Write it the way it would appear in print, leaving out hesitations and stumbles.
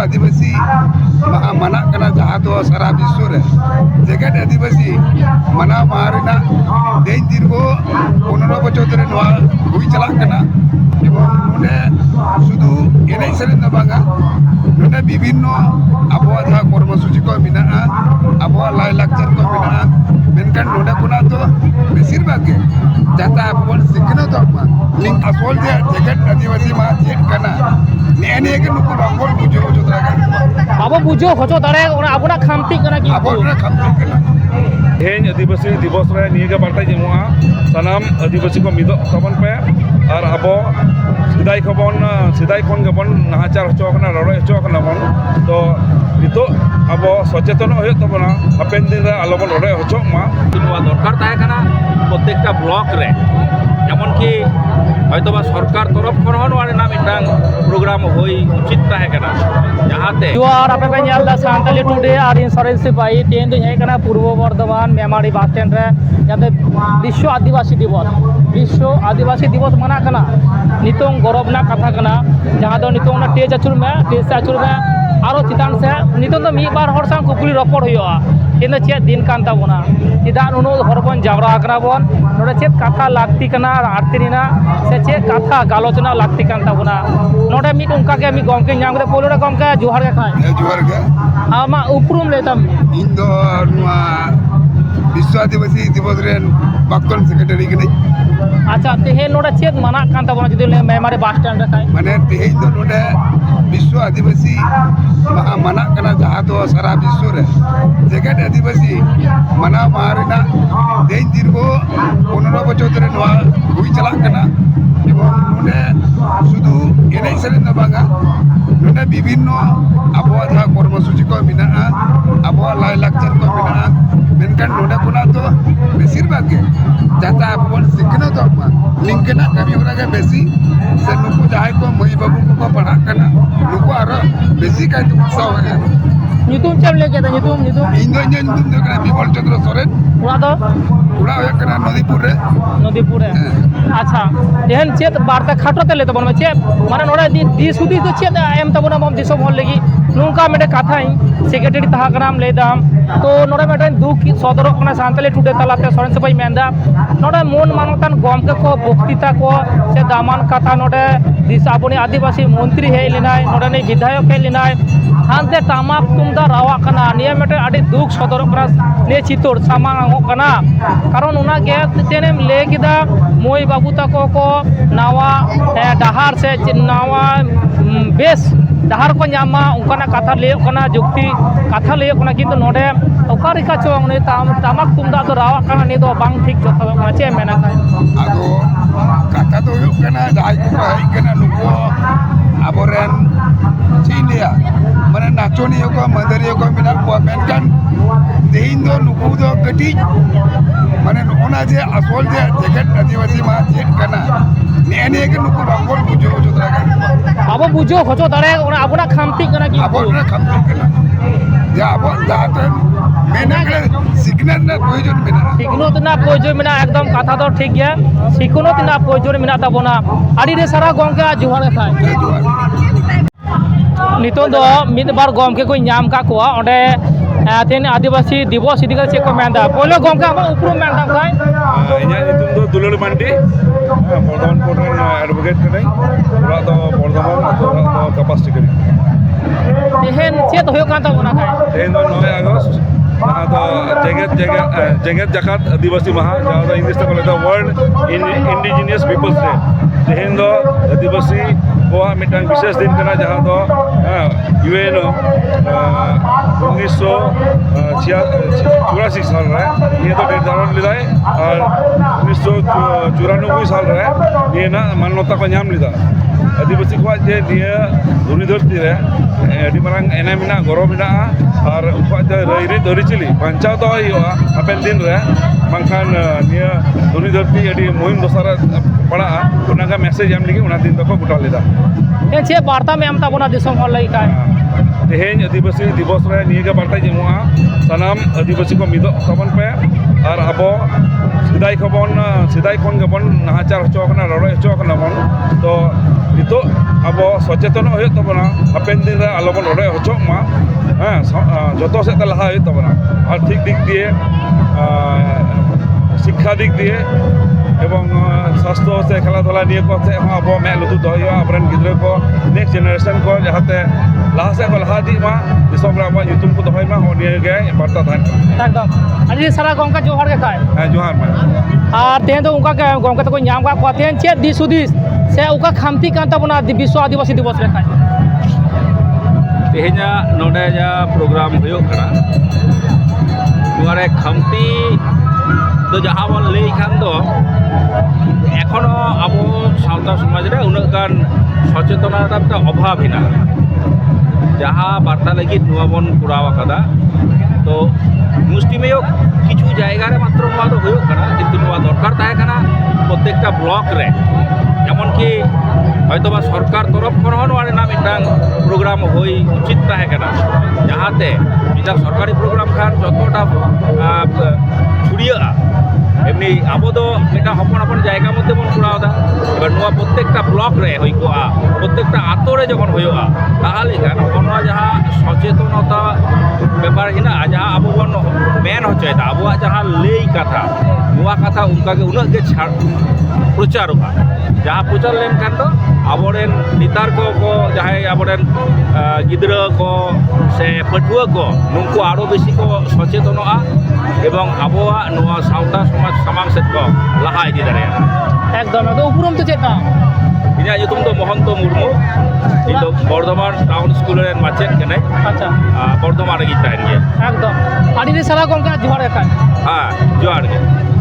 आदिवासी मना कना जहाँ तो सारा विश्व रे जेकेट आदिवासी मना मारिना दिन दिन को 15 बछर धरे नवा हुई चला कना एवं नोडे शुधु एने सेरेन द बांगा नोडे विभिन्न आबहावा जहाँ कर्मसूची को मिना आबहावा लाई लाक्चर को मिना मेनकान नोडे कुना तो बेसिर भागे जाता अपन सिखना तो लिंक असोल जे जेकेट आदिवासी मा चेक कना नेने के नुकु बांगोल बुझो जोतरा ᱟᱵᱚ ᱵᱩᱡᱷᱟᱹᱣ ᱦᱚᱪᱚ ᱫᱟᱲᱮ ᱚᱱᱟ ᱟᱵᱚᱱᱟᱜ ᱠᱷᱟᱢᱛᱤ ᱠᱟᱱᱟ ᱠᱤᱱᱛᱩ ᱟᱵᱚᱱᱟᱜ ᱠᱷᱟᱢᱛᱤ ᱠᱟᱱᱟ ᱛᱮᱦᱮᱧ ᱟᱹᱫᱤᱵᱟᱹᱥᱤ ᱫᱤᱵᱚᱥ ᱨᱮ ᱱᱤᱭᱟᱹᱜᱮ ᱵᱟᱨᱛᱟᱧ ᱮᱢᱚᱜᱼᱟ ᱥᱟᱱᱟᱢ ᱟᱹᱫᱤᱵᱟᱹᱥᱤ ᱠᱚ ᱢᱤᱫᱚᱜ ᱛᱟᱵᱚᱱ ᱯᱮ ᱟᱨ ᱟᱵᱚ ᱥᱮᱫᱟᱭ ᱠᱷᱚᱱ ᱜᱮᱵᱚᱱ ᱱᱟᱦᱟᱪᱟᱨ ᱦᱚᱪᱚ ᱟᱠᱟᱱᱟ ᱨᱚᱲᱚ ᱦᱚᱪᱚ ᱟᱠᱟᱱᱟ ᱵᱚᱱ ᱛᱚ ᱱᱤᱛᱚᱜ ᱟᱵᱚ ᱥᱚᱪᱮᱛᱚᱱᱚᱜ ᱦᱩᱭᱩᱜ ᱛᱟᱵᱚᱱᱟ ᱦᱟᱯᱮᱱ ᱫᱤᱱ ᱨᱮ ᱟᱞᱚᱵᱚᱱ ᱨᱚᱲᱚ ᱦᱚᱪᱚᱜ ᱢᱟ ᱱᱚᱣᱟ ᱫᱚᱨᱠᱟর ᱛᱟᱦᱮᱸ ᱠᱟᱱᱟ ᱯᱨᱚᱛᱮᱠᱴᱟ ᱵᱞᱚᱠ ᱨᱮ এমনকি হয়তো বা সরকার তরফ ᱠᱷᱚᱱ ᱦᱚᱸ ᱱᱚᱣᱟ ᱨᱮᱱᱟᱜ ᱢᱤᱫᱴᱟᱝ ᱯᱨᱳᱜᱨᱟᱢ ᱦᱩᱭ ᱩᱪᱤᱛ ᱛᱟᱦᱮᱸ ᱠᱟᱱᱟ ᱡᱟᱦᱟᱸᱛᱮ ᱡᱚᱦᱟᱨ ᱟᱯᱮ ᱯᱮ ᱧᱮᱞ ᱫᱟ ᱥᱟᱱᱛᱟᱞᱤ ᱴᱩᱰᱮ ᱟᱨ ᱤᱱᱥᱩᱨᱮᱱᱥ ᱥᱤᱯᱟᱦᱤ ᱛᱮᱦᱮᱧ ᱫᱚᱧ ᱦᱮᱡ ᱠᱟᱱᱟ ᱯᱩᱨᱵᱚ ᱵᱚᱨᱫᱷᱚᱢᱟᱱ ᱢᱮᱢᱟᱨᱤ ᱵᱟᱥ ᱥᱴᱮᱱᱰ ᱨᱮ ᱡᱟᱛᱮ ᱵᱤᱥᱥᱚ ᱟᱹᱫᱤᱵᱟᱹᱥᱤ ᱫᱤᱵᱚᱥ ᱢᱟᱱᱟᱜ ᱠᱟᱱᱟ ᱱᱤᱛᱚᱝ ᱜᱚᱨᱚᱵ ᱨᱮᱱᱟᱜ ᱠᱟᱛᱷᱟ ᱠᱟᱱᱟ ᱡᱟᱦᱟᱸ ᱫᱚ ᱱᱤᱛᱚᱝ ᱚᱱᱟ ᱴᱮᱡ ᱟᱹᱪᱩᱨ ᱢᱮ ᱟᱨᱚ ᱪᱮᱛᱟᱱ ᱥᱮ ᱱᱤᱛᱚᱝ ᱫᱚ ᱢᱤᱫ ᱵᱟᱨ ᱦᱚᱲ ᱥᱟᱶ ᱠᱩᱠᱞᱤ ᱨᱚᱯᱚᱲ ᱦᱩᱭᱩᱜᱼᱟ ᱛᱮᱦᱮᱧ ᱫᱚ ᱪᱮᱫ ᱫᱤᱱ ᱠᱟᱱ ᱛᱟᱵᱚᱱᱟ ᱪᱮᱫᱟᱜ ᱱᱩᱱᱟᱹᱜ ᱦᱚᱲ ᱵᱚᱱ ᱡᱟᱣᱨᱟ ᱟᱠᱟᱱᱟ ᱵᱚᱱ ᱱᱚᱰᱮ ᱪᱮᱫ ᱠᱟᱛᱷᱟ ᱞᱟᱹᱠᱛᱤ ᱠᱟᱱᱟ ᱟᱨᱛᱤ ᱨᱮᱱᱟᱜ ᱥᱮ ᱪᱮᱫ ᱠᱟᱛᱷᱟ ᱜᱟᱞᱚᱪ ᱨᱮᱱᱟᱜ ᱞᱟᱹᱠᱛᱤ ᱠᱟᱱ ᱛᱟᱵᱚᱱᱟ ᱱᱚᱰᱮ ᱢᱤᱫ ᱚᱱᱠᱟᱜᱮ ᱢᱤᱫ ᱜᱚᱢᱠᱮ ᱧᱟᱢ ᱠᱮᱫᱟ ᱯᱳᱭᱞᱳ ᱨᱮ ᱜᱚᱢᱠᱮ ᱡᱚᱦᱟᱨ ᱜᱮ ᱠᱷᱟᱡ ᱡᱚᱦᱟᱨ ᱜᱮ ᱟᱢᱟᱜ ᱩᱯᱨᱩᱢ ᱞᱟᱹᱭ ᱛᱟᱢ ᱤᱧ ᱫᱚ ᱱᱚᱣᱟ ᱵᱤᱥᱥᱚ ᱟᱹᱫᱤᱵᱟᱹᱥᱤ ᱫᱤᱵᱚᱥ ᱨᱮᱱ ᱵᱟᱠᱛᱚᱱ ᱥᱮᱠᱨᱮᱴᱟᱨᱤ ᱠᱟᱹᱱᱟᱹᱧ ᱟᱪᱪᱷᱟ ᱛᱮᱦᱮᱧ ᱱᱚᱰᱮ ᱪᱮᱫ ᱢᱟᱱᱟᱜ ᱠᱟᱱ ᱛᱟᱵᱚᱱᱟ ᱡᱩᱫᱤ ᱢᱮᱢᱟᱨᱤ ᱵᱟᱥ ᱥᱴᱮᱱᱰ ᱨᱮ ᱠᱷᱟᱡ ᱢᱟᱱᱮ ᱛᱮᱦᱮᱧ ᱫᱚ ᱱᱚᱰᱮ ᱵᱤᱥᱥᱚ ᱟᱹᱫᱤᱵᱟᱹᱥᱤ ᱢᱟᱱᱟᱜ ᱠᱟᱱᱟ ᱡᱟᱦᱟᱸ ᱫᱚ ᱥᱟᱨᱟ ᱵᱤᱥᱥᱚ ᱨᱮ जेकेट आदिवासी मना मारिना दिन दिन को 15 बछर धरे नवा हुई चला कना एवं नोडे शुधु एने सेरेन द बांगा नोडे विभिन्न आबहावा जहाँ कर्मसूची को मिना आबहावा लाई लाक्चर को मिना मेनकान नोडे कुना तो बेसिर भागे जाता अपन सिखना तो लिंकना कमी होना के बेसी से नुकु जहाँ को मई बाबू को पढ़ा कना नुकु आरो बेसी का उत्साह है ᱧᱩᱛᱩᱢ ᱪᱮᱫ ᱞᱟᱹᱭ ᱠᱮᱫᱟ ᱧᱩᱛᱩᱢ ᱤᱧ ᱫᱚ ᱧᱩᱛᱩᱢ ᱫᱚ ᱠᱟᱱᱟ ᱵᱤᱢᱚᱞ ᱪᱚᱱᱫᱨᱚ ᱥᱚᱨᱮᱱ ᱚᱲᱟᱜ ᱫᱚ ᱦᱩᱭᱩᱜ ᱠᱟᱱᱟ ᱱᱚᱫᱤᱯᱩᱨ ᱨᱮ ᱟᱪᱪᱷᱟ ᱛᱮᱦᱮᱧ ᱪᱮᱫ ᱵᱟᱨᱛᱟ ᱠᱷᱟᱴᱚ ᱛᱮ ᱞᱟᱹᱭ ᱛᱟᱵᱚᱱ ᱢᱮ ᱪᱮᱫ ᱢᱟᱱᱮ ᱱᱚᱰᱮ ᱫᱤᱥ ᱦᱩᱫᱤᱥ ᱫᱚ ᱪᱮᱫ ᱮᱢ ᱛᱟᱵᱚᱱᱟ ᱟᱵᱚ ᱫᱤᱥᱚᱢ ᱦᱚᱲ ᱞᱟᱹᱜᱤᱫ ᱱᱚᱝᱠᱟ ᱢᱤᱫᱴᱮᱱ ᱠᱟᱛᱷᱟᱧ ᱥᱮᱠᱨᱮᱴᱟᱨᱤ ᱛᱟᱦᱮᱸ ᱠᱟᱱᱟᱢ ᱞᱟᱹᱭ ᱫᱟᱢ ᱛᱚ ᱱᱚᱰᱮ ᱢᱤᱫᱴᱮᱱ ᱫᱩᱠ ᱥᱚᱫᱚᱨᱚᱜ ᱠᱟᱱᱟ ᱥᱟᱱᱛᱟᱞᱤ ᱴᱩᱰᱮ ᱛᱟᱞᱟᱛᱮ ᱥᱚᱨᱮᱱ ᱥᱤᱯᱟᱹᱦᱤᱧ ᱢᱮᱱᱫᱟ ᱱᱚᱰᱮ ᱢᱚᱱ ᱢᱟᱱᱚᱛᱟᱱ ᱜᱚᱢᱠᱮ ᱠᱚ ᱵᱚᱠᱛᱤᱛᱟ ᱠᱚ ᱥᱮ ᱫᱟᱢᱟᱱ ᱠᱟᱛᱷᱟ ᱱᱚᱰᱮ ᱟᱵᱚᱱᱤᱡ ᱟᱹᱫᱤᱵᱟᱹᱥᱤ ᱢᱚᱱᱛᱨᱤ ᱦᱮᱡ ᱞᱮᱱᱟᱭ ᱱᱚᱰᱮᱱᱤᱡ ᱵᱤᱫᱷᱟᱭᱚᱠ ᱦᱮᱡ ᱞᱮᱱᱟᱭ ᱦᱟᱱᱛᱮ ᱴᱟᱢᱟᱠ ᱛᱩᱢᱫᱟᱜ ᱨᱟᱣᱟᱜ ᱠᱟᱱᱟ ᱱᱤᱭᱟᱹ ᱢᱤᱫᱴᱮᱱ ᱟᱹᱰᱤ ᱫᱩᱠ ᱥᱚᱫᱚᱨᱚᱜ ᱠᱟᱱᱟ ᱱᱤᱭᱟᱹ ᱪᱤᱛᱟᱹᱨ ᱥᱟᱢᱟᱝᱚᱜ ᱠᱟᱱᱟ ᱠᱟᱨᱚᱱ ᱚᱱᱟᱜᱮ ᱛᱮᱱᱮᱢ ᱞᱟᱹᱭ ᱠᱮᱫᱟ ᱢᱟᱹᱭ ᱵᱟᱹᱵᱩ ᱛᱟᱠᱚ ᱠᱚ ᱱᱟᱣᱟ ᱰᱟᱦᱟᱨ ᱥᱮ ᱱᱟᱣᱟ ᱵᱮᱥ ᱰᱟᱦᱟर को ᱧᱟᱢᱟ ᱚᱱᱠᱟᱱᱟᱜ ᱠᱟᱛᱷᱟ ᱞᱟᱹᱭᱚᱜ ᱠᱟᱱᱟ ᱡᱩᱠᱛᱤ ᱠᱟᱛᱷᱟ ᱞᱟᱹᱭᱚᱜ ᱠᱟᱱᱟ ᱠᱤᱱᱛᱩ ᱱᱚᱰᱮ ᱚᱠᱟ ᱞᱮᱠᱟ ᱪᱚᱝ ᱩᱱᱤ ᱴᱟᱢᱟᱠ ᱛᱩᱢᱫᱟᱜ ᱫᱚ ᱨᱟᱣᱟᱜ ᱠᱟᱱᱟ ᱱᱤᱭᱟᱹ ᱫᱚ ᱵᱟᱝ ᱴᱷᱤᱠ ᱡᱚᱛᱷᱟᱛᱚᱜ ᱠᱟᱱᱟ ᱪᱮᱫ ᱮᱢ ᱢᱮᱱᱟ ᱠᱷᱟᱡ ᱟᱫᱚ ᱠᱟᱛᱷᱟ ᱫᱚ ᱦᱩᱭᱩᱜ ᱠᱟᱱᱟ ᱡᱟᱦᱟᱸᱭ ᱠᱚ ᱦᱮᱡ ᱠᱟᱱᱟ ᱱᱩᱠᱩ ᱟᱵᱚᱨᱮᱱ ᱪᱮᱫ ᱤᱧ ᱞᱟᱹᱭᱟ ᱢᱟᱱᱮ ᱱᱟᱪᱚᱱᱤᱭᱟᱹ ᱠᱚ ᱢᱟᱹᱫᱟᱹᱨᱤᱭᱟᱹ ᱠᱚ ᱢᱮᱱᱟᱜ ᱠᱚᱣᱟ ᱢᱮᱱᱠᱷᱟन ᱛᱮᱦᱮᱧ ᱫᱚ ᱱᱩᱠᱩ ᱫᱚ ᱠᱟᱹᱴᱤᱡ ᱢᱟᱱᱮ ᱱᱚᱜᱼᱚᱱᱟ ᱡᱮ ᱟᱥᱚᱞ ᱡᱮ ᱡᱮᱜᱮᱛ ᱟᱹᱫᱤᱵᱟᱹᱥᱤ ᱢᱟ ᱪᱮᱫ ᱠᱟᱱᱟ ᱱᱤᱭᱟᱹ ᱜᱮ ᱱᱩᱠᱩ ᱵᱟᱝᱵᱚᱱ ᱵᱩᱡᱷᱟᱹᱣ ᱦᱚᱪᱚ ᱫᱟᱲᱮᱭᱟᱜ ᱠᱟᱱᱟ ᱟᱵᱚ ᱵᱩᱡᱷᱟᱹᱣ ᱦᱚᱪᱚ ᱫᱟᱲᱮ ᱚᱱᱟ ᱟᱵᱚᱱᱟᱜ ᱠᱷᱟᱢᱛᱤ ᱠᱟᱱᱟ ᱠᱤᱱᱛᱩ ᱟᱵᱚᱱᱟᱜ ᱠᱷᱟᱢᱛᱤ ᱠᱟᱱᱟ ᱡᱮ ᱟᱵᱚ ᱡᱟᱦᱟᱸ ᱢᱮᱱᱟᱜ ᱥᱤᱠᱷᱱᱟᱹᱛ ᱨᱮᱱᱟᱜ ᱯᱨᱚᱭᱳᱡᱚᱱ ᱢᱮᱱᱟᱜᱼᱟ ᱥᱤᱠᱷᱱᱟᱹᱛ ᱨᱮᱱᱟᱜ ᱯᱨᱚᱭᱳᱡᱚᱱ ᱢᱮᱱᱟᱜᱼᱟ ᱮᱠᱫᱚᱢ ᱠᱟᱛᱷᱟ ᱫᱚ ᱴᱷᱤक ᱜᱮᱭᱟ ᱥᱤᱠᱷᱱᱟᱹᱛ ᱨᱮᱱᱟᱜ ᱯᱨᱚᱭᱳᱡᱚᱱ ᱢᱮᱱᱟᱜ ᱛᱟᱵᱚᱱᱟ ᱟᱹᱰᱤ ᱨᱮ ᱥᱟᱨᱟ ᱜᱚᱢᱠᱮ ᱡᱚᱦᱟᱨ ᱜᱮ ᱠᱷᱟᱡ ᱱᱤᱛᱚᱜ ᱫᱚ ᱢᱤᱫ ᱵᱟᱨ ᱜᱚᱢᱠᱮ ᱠᱚ ᱧᱟᱢ ᱠᱟᱜ ᱠᱚᱣᱟ ᱚᱸᱰᱮ ᱛᱮᱦᱮᱧ ᱟᱹᱫᱤᱵᱟᱹᱥᱤ ᱫᱤᱵᱚᱥ ᱤᱫᱤ ᱠᱟᱛᱮ ᱪᱮᱫ ᱠᱚ ᱢᱮᱱᱫᱟ ᱯᱳᱭᱞᱳ ᱜᱚᱢᱠᱮ ᱟᱢᱟᱜ ᱩᱯᱨᱩᱢ ᱢᱮᱱ ᱛᱟᱢ ᱠᱷᱟᱡ ᱤᱧᱟᱹᱜ ᱧᱩᱛᱩᱢ ᱫᱚ ᱫᱩᱞᱟᱹᱲ ᱢᱟᱱᱰᱤ ᱵᱚᱨᱫᱷᱚᱢᱟᱱ ᱠᱳᱨᱴ ᱨᱮᱱ ᱮᱰᱵᱷᱚᱠᱮᱴ ᱠᱟᱹᱱᱟᱹᱧ ᱚᱲᱟᱜ ᱫᱚ ᱵᱚᱨᱫᱷᱚᱢᱟᱱ ᱟᱛᱳ ᱚᱲᱟᱜ ᱫᱚ ᱠᱟᱯᱟᱥᱤᱴᱤ ᱠᱟᱹᱱᱟᱹᱧ ᱛᱮᱦᱮᱧ ᱪᱮᱫ ᱦᱩᱭᱩᱜ ᱠᱟᱱ ᱛᱟᱵᱚᱱᱟ ᱠᱷᱟᱡ ᱛᱮᱦᱮᱧ ᱫᱚ 9 আগস্ট ᱡᱟᱦᱟᱸ ᱫᱚ ᱡᱮᱜᱮᱛ ᱡᱟᱠᱟᱛ ᱟᱹᱫᱤᱵᱟᱹᱥᱤ ᱢᱟᱦᱟ ᱡᱟᱦᱟᱸ ᱫᱚ ᱤᱝᱞᱤᱥ ᱛᱮᱠᱚ ᱞᱟᱹᱭᱫᱟ ᱳᱣᱟᱨᱞᱰ ᱤᱱᱰᱤᱡᱤনিয়াস ᱯᱤᱯᱚᱞᱥ ᱰᱮ ᱛᱮᱦᱮᱧ ᱫᱚ ᱟᱹᱫᱤᱵᱟᱹᱥᱤ ᱠᱚᱣᱟᱜ ᱢᱤᱫᱴᱟᱝ ᱵᱤᱥᱮᱥ ᱫᱤᱱ ᱠᱟᱱᱟ ᱡᱟᱦᱟᱸ ᱫᱚ ᱤউএᱱও 1984 সাল রে নিয়ে তো নির্ধারণ লেদায় আর 1994 সাল রে নিয়ে না মান্যতা को ᱧᱟᱢ ᱞᱮᱫᱟ ᱟᱹᱫᱤᱵᱟᱹᱥᱤ ᱠᱚᱣᱟᱜ ᱡᱮ ᱱᱤᱭᱟᱹ ᱫᱷᱩᱲᱤ ᱫᱷᱟᱹᱨᱛᱤ ᱨᱮ ᱟᱹᱰᱤ ᱢᱟᱨᱟᱝ ᱮᱱᱮᱢ ᱢᱮᱱᱟᱜᱼᱟ ᱜᱚᱨᱚᱵ ᱢᱮᱱᱟᱜᱼᱟ ᱟᱨ ᱩᱱᱠᱩᱣᱟᱜ ᱡᱮ ᱨᱟᱹᱭᱨᱤᱛ ᱟᱹᱨᱤᱪᱟᱹᱞᱤ ᱵᱟᱧᱪᱟᱣ ᱫᱚᱦᱚᱭ ᱦᱩᱭᱩᱜᱼᱟ ᱦᱟᱯᱮᱱ ᱫᱤᱱ ᱨᱮ ᱵᱟᱝᱠᱷᱟᱱ ᱱᱤᱭᱟᱹ ᱫᱷᱩᱲᱤ ᱫᱷᱟᱹᱨᱛᱤ ᱟᱹᱰᱤ ᱢᱩᱦᱤᱢ ᱫᱚᱥᱟᱨ ᱯᱟᱲᱟᱜᱼᱟ ᱚᱱᱟᱜᱮ ᱢᱮᱥᱮᱡ ᱮᱢ ᱞᱟᱹᱜᱤᱫ ᱚᱱᱟ ᱫᱤᱱ ᱫᱚᱠᱚ ᱜᱚᱴᱟ ᱞᱮᱫᱟ ᱪᱮᱫ ᱵᱟর্তা ᱮᱢ ᱛᱟᱵᱚᱱᱟ ᱫᱤᱥᱚᱢ ᱦᱚᱲ ᱞᱟᱹᱜᱤᱫ ᱠᱷᱟᱡ तेहें आदिवासी दिवस रे निये बार्ता एमोगा सानाम आदिवासी को मिदो तबन पे और आबो सिदाई खन गेबन नाहाचार होचो कना रड़ो होचो कना बन तो नितो आबो सचेतन होय तबना हापेन दिन रे आलोबन रड़ो होचो मा हाँ जतो से लहा होय तबना आर्थिक दिक दिए शिक्षा दिक दिए एवं स्वास्थ्य से खेलाधुला निये को से अब मैं लुतु दो अपरेन गिद्रा को नेक्स्ट जेनारेशन को जहाते लहा से को लहा दी मा दिसम रे अब युतुम को दहय मा निये गे बार्ता थान एकदम अरे सारा गंका जोहार के खाए हाँ जोहार मा और तेन तो उनका गंका तो नाम का तेन चेत दिस हुदिस से उका खामती कान तबना विश्व आदिवासी दिवस रे खाए तेहेजा नोडे जा प्रोग्राम हुयो कना नुआरे खामती तो जहाँ बन लई खान तो एखोनो आबो सावता समाज रे उनाग गान सचेतनता ता अभाव हिना जहाँ बार्ता लगी नुआ बन कुराव कदा तो मुस्टिमेय किछु जायगा रे मात्र नुआ तो हुयो कना किन्तु नुआ दरकार ताहे कना प्रत्येकटा ब्लॉक रे एमन कि হয়তো বা সরকার তরফ খনো নুয়া নাম মিটাং প্রোগ্রাম হই উচিত তাহে কনা যাহাতে এটা সরকারি প্রোগ্রাম খান যতটা ছড়িয়া এমনি আবো তো এটা হপন হপন জায়গা মধ্যে বন কুড়াও দা এবার নুয়া প্রত্যেকটা ব্লক রে হই কোয়া প্রত্যেকটা আতরে যখন হইয়া তাহলে গান অন্য যাহা সচেতনতা ব্যাপার হিনা যাহা আবো বন মেন হচ্ছে এটা আবো যাহা লেই কথা নুয়া কথা উনকাকে উনাগ গে ছাড় প্রচার হোক जहाँ प्रचार लेनखान तो आबोरेन नितार को जहाँ आबोरेन गिद्रा को से पटुआ को नुंकु आरो बेसी को सचेतनोगा एवं आबोआ नुआ सावता समाज समाज सेट को लहा इदी दाड़ेया एकदम तो उपरम तो चेत इना युतुम तो महंत मुर्मू इन तो बर्धमान टाउन स्कूल रे माचेद कने अच्छा बर्धमान रे गिताहन गे एकदम अड़ी सारा गंका जोहार के खाए हाँ जोहार गे